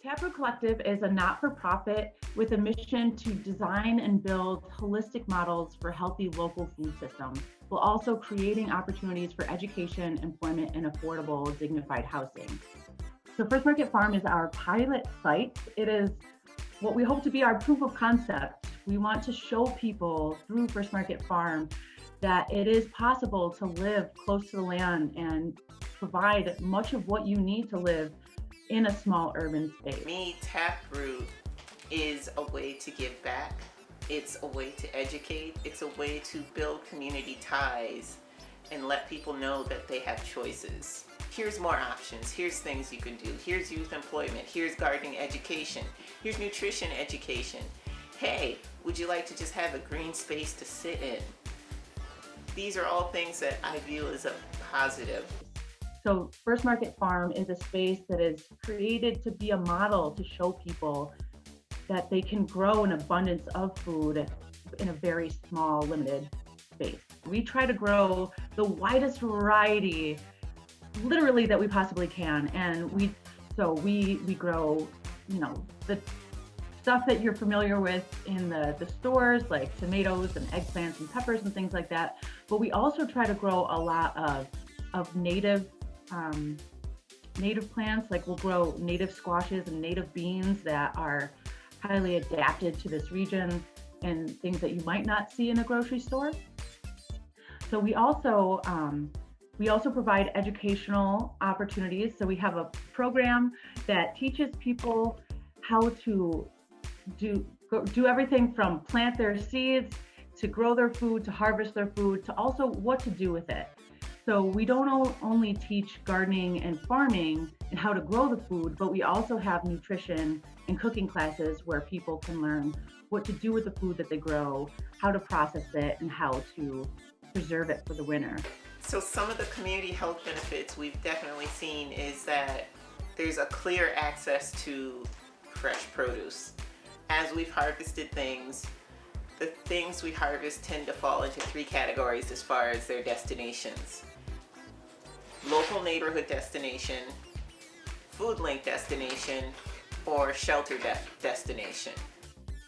Taproot Collective is a not-for-profit with a mission to design and build holistic models for healthy local food systems, while also creating opportunities for education, employment, and affordable, dignified housing. So First Market Farm is our pilot site. It is what we hope to be our proof of concept. We want to show people through First Market Farm that it is possible to live close to the land and provide much of what you need to live in a small urban space. For me, Taproot is a way to give back. It's a way to educate. It's a way to build community ties and let people know that they have choices. Here's more options. Here's things you can do. Here's youth employment. Here's gardening education. Here's nutrition education. Hey, would you like to just have a green space to sit in? These are all things that I view as a positive. So First Market Farm is a space that is created to be a model to show people that they can grow an abundance of food in a very small, limited space. We try to grow the widest variety, literally, that we possibly can. And we grow, the stuff that you're familiar with in the stores, like tomatoes and eggplants and peppers and things like that. But we also try to grow a lot of native plants. Like we'll grow native squashes and native beans that are highly adapted to this region and things that you might not see in a grocery store. So we also provide educational opportunities. So we have a program that teaches people how to do everything from plant their seeds to grow their food, to harvest their food, to also what to do with it. So we don't only teach gardening and farming and how to grow the food, but we also have nutrition and cooking classes where people can learn what to do with the food that they grow, how to process it, and how to preserve it for the winter. So some of the community health benefits we've definitely seen is that there's a clear access to fresh produce. As we've harvested things, the things we harvest tend to fall into three categories as far as their destinations. Local neighborhood destination, food link destination, or shelter destination.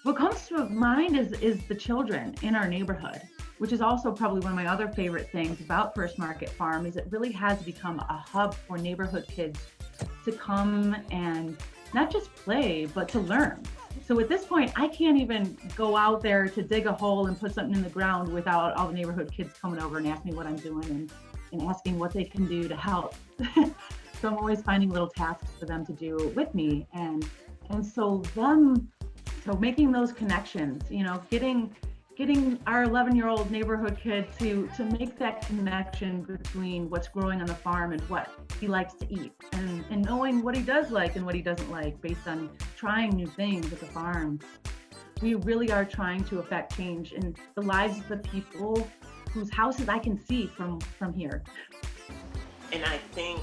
What comes to mind is the children in our neighborhood, which is also probably one of my other favorite things about First Market Farm, is it really has become a hub for neighborhood kids to come and not just play, but to learn. So at this point, I can't even go out there to dig a hole and put something in the ground without all the neighborhood kids coming over and asking me what I'm doing and asking what they can do to help. So I'm always finding little tasks for them to do with me. And so making those connections, getting our 11-year-old neighborhood kid to make that connection between what's growing on the farm and what he likes to eat, and knowing what he does like and what he doesn't like based on trying new things at the farm. We really are trying to affect change in the lives of the people whose houses I can see from here. And I think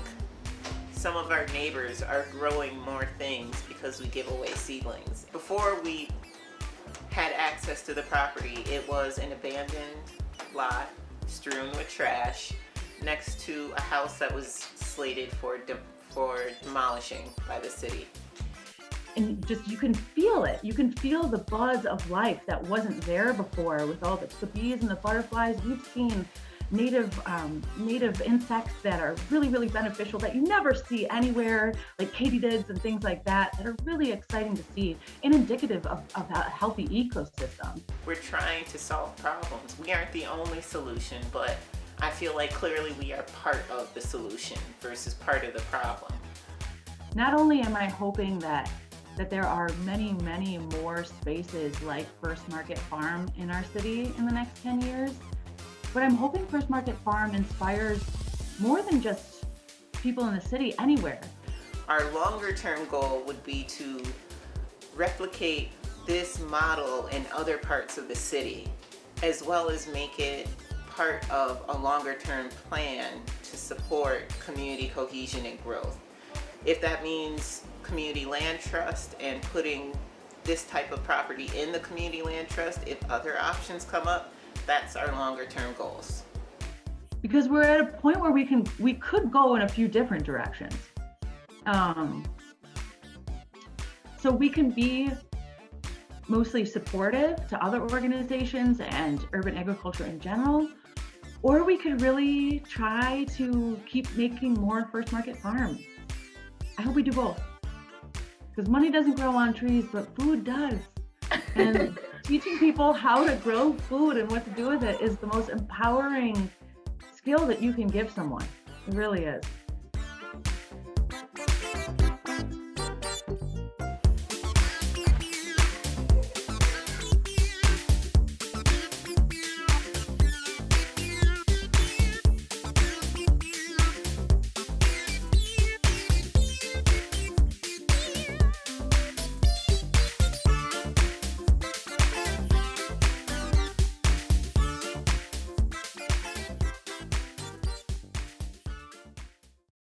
some of our neighbors are growing more things because we give away seedlings. Before we had access to the property, it was an abandoned lot strewn with trash next to a house that was slated for demolishing by the city. And just, you can feel it. You can feel the buzz of life that wasn't there before with all the bees and the butterflies. We've seen native insects that are really, really beneficial that you never see anywhere, like katydids and things like that are really exciting to see and indicative of a healthy ecosystem. We're trying to solve problems. We aren't the only solution, but I feel like clearly we are part of the solution versus part of the problem. Not only am I hoping that there are many, many more spaces like First Market Farm in our city in the next 10 years, but I'm hoping First Market Farm inspires more than just people in the city, anywhere. Our longer term goal would be to replicate this model in other parts of the city, as well as make it part of a longer term plan to support community cohesion and growth. If that means community land trust and putting this type of property in the community land trust, if other options come up, that's our longer term goals. Because we're at a point where we could go in a few different directions. So we can be mostly supportive to other organizations and urban agriculture in general, or we could really try to keep making more First Market farms. I hope we do both, because money doesn't grow on trees, but food does. And teaching people how to grow food and what to do with it is the most empowering skill that you can give someone. It really is.